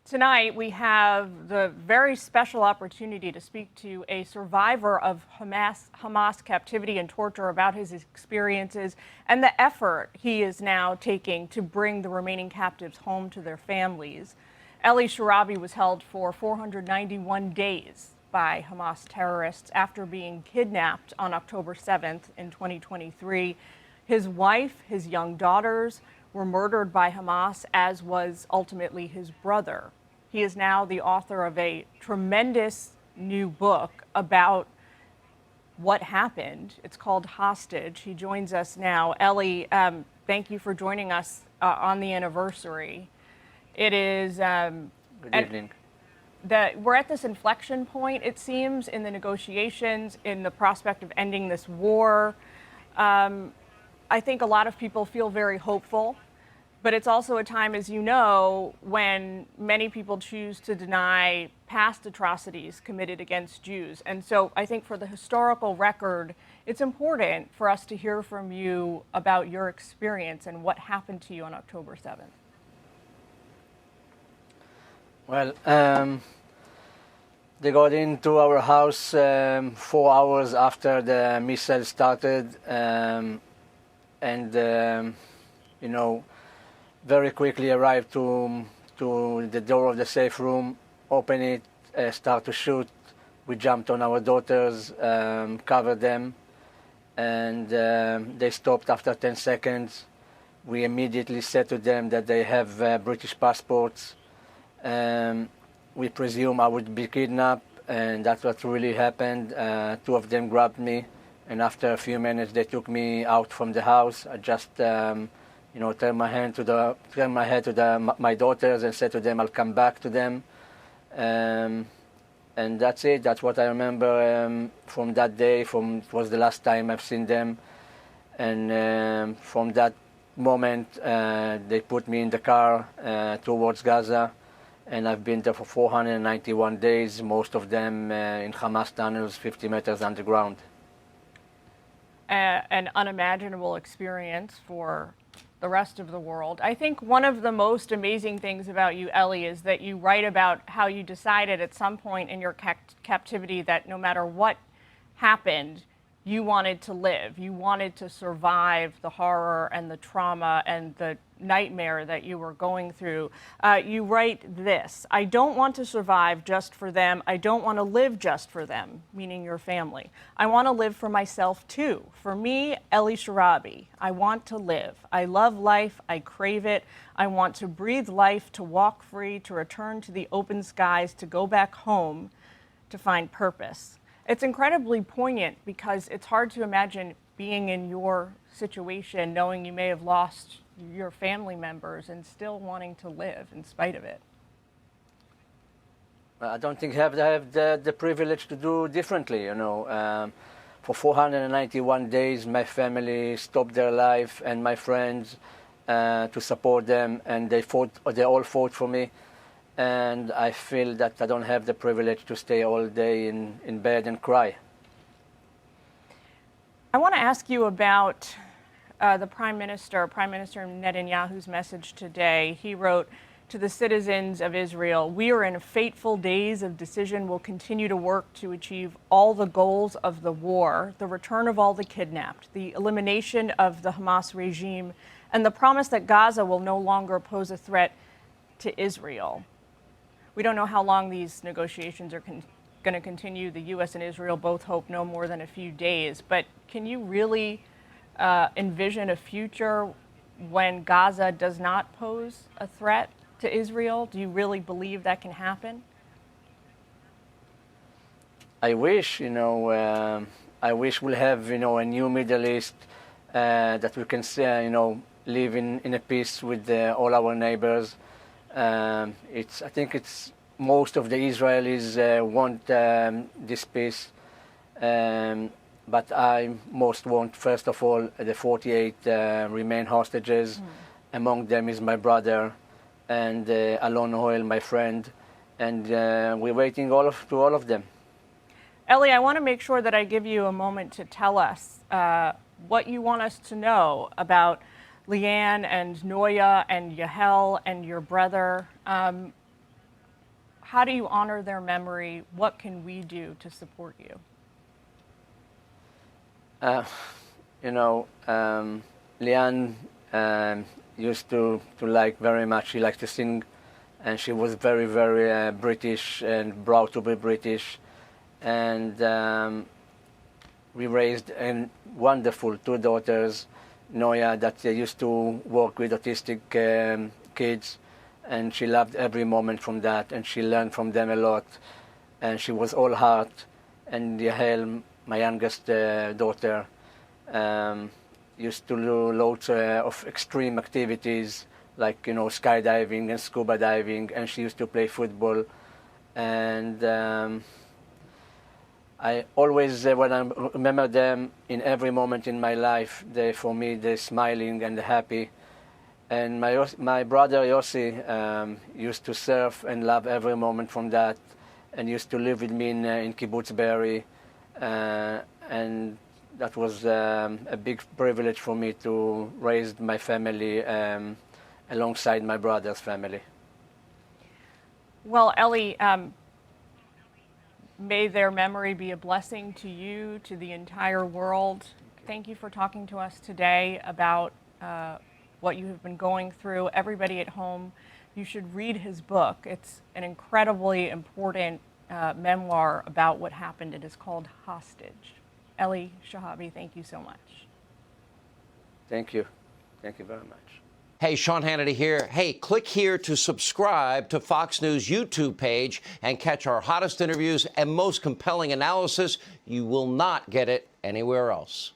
Tonight, we have the very special opportunity to speak to a survivor of Hamas captivity and torture about his experiences and the effort he is now taking to bring the remaining captives home to their families. Eli Sharabi was held for 491 days by Hamas terrorists after being kidnapped on October 7th in 2023. His wife, his young daughters were murdered by Hamas, as was ultimately his brother. He is now the author of a tremendous new book about what happened. It's called Hostage. He joins us now. Eli, thank you for joining us on the anniversary. It is... Good evening. We're at this inflection point, it seems, in the negotiations, in the prospect of ending this war. I think a lot of people feel very hopeful. But it's also a time, as you know, when many people choose to deny past atrocities committed against Jews. And so I think for the historical record, it's important for us to hear from you about your experience and what happened to you on October 7th. Well, they got into our house 4 hours after the missile started, very quickly arrived to the door of the safe room, open it, start to shoot. We jumped on our daughters, covered them, and they stopped after 10 seconds. We immediately said to them that they have British passports. We presume I would be kidnapped, and that's what really happened. 2 of them grabbed me, and after a few minutes they took me out from the house. I just turned my head to my daughters and said to them, I'll come back to them. And that's it. That's what I remember from that day. It was the last time I've seen them. And from that moment, they put me in the car towards Gaza. And I've been there for 491 days, most of them in Hamas tunnels, 50 meters underground. An unimaginable experience for the rest of the world. I think one of the most amazing things about you, Eli, is that you write about how you decided at some point in your captivity that no matter what happened, you wanted to live. You wanted to survive the horror and the trauma and the nightmare that you were going through. You write this: I don't want to survive just for them. I don't want to live just for them, meaning your family. I want to live for myself too. For me, Eli Sharabi, I want to live. I love life. I crave it. I want to breathe life, to walk free, to return to the open skies, to go back home, to find purpose. It's incredibly poignant because it's hard to imagine being in your situation, knowing you may have lost your family members and still wanting to live in spite of it. I don't think I have the privilege to do differently, For 491 days, my family stopped their life and my friends to support them, and they all fought for me. And I feel that I don't have the privilege to stay all day in bed and cry. I want to ask you about the Prime Minister Netanyahu's message today. He wrote to the citizens of Israel, "We are in fateful days of decision. We'll continue to work to achieve all the goals of the war, the return of all the kidnapped, the elimination of the Hamas regime, and the promise that Gaza will no longer pose a threat to Israel." We don't know how long these negotiations are going to continue. The U.S. and Israel both hope no more than a few days. But can you really envision a future when Gaza does not pose a threat to Israel? Do you really believe that can happen? I wish, I wish we'll have, a new Middle East that we can, live in a peace with all our neighbors. I think it's most of the Israelis want this peace, but I most want, first of all, the 48 remain hostages. Among them is my brother and Alon Oel, my friend, and we're waiting to all of them. Eli, I want to make sure that I give you a moment to tell us what you want us to know about Leanne and Noya and Yahel and your brother. How do you honor their memory? What can we do to support you? Leanne used to like very much. She liked to sing, and she was very, very British and proud to be British. And we raised wonderful two daughters, Noya, that used to work with autistic kids, and she loved every moment from that, and she learned from them a lot, and she was all heart. And Yael, my youngest daughter, used to do loads of extreme activities like skydiving and scuba diving, and she used to play football. And I always, when I remember them in every moment in my life, for me they're smiling and happy. And my brother Yossi used to surf and love every moment from that, and used to live with me in Kibbutz Be'eri, and that was a big privilege for me to raise my family alongside my brother's family. Well, Ellie, may their memory be a blessing to you, to the entire world. Thank you for talking to us today about what you have been going through. Everybody at home, you should read his book. It's an incredibly important memoir about what happened. It is called Hostage. Ellie Shehabi, thank you so much. Thank you. Thank you very much. Hey, Sean Hannity here. Hey, click here to subscribe to Fox News YouTube page and catch our hottest interviews and most compelling analysis. You will not get it anywhere else.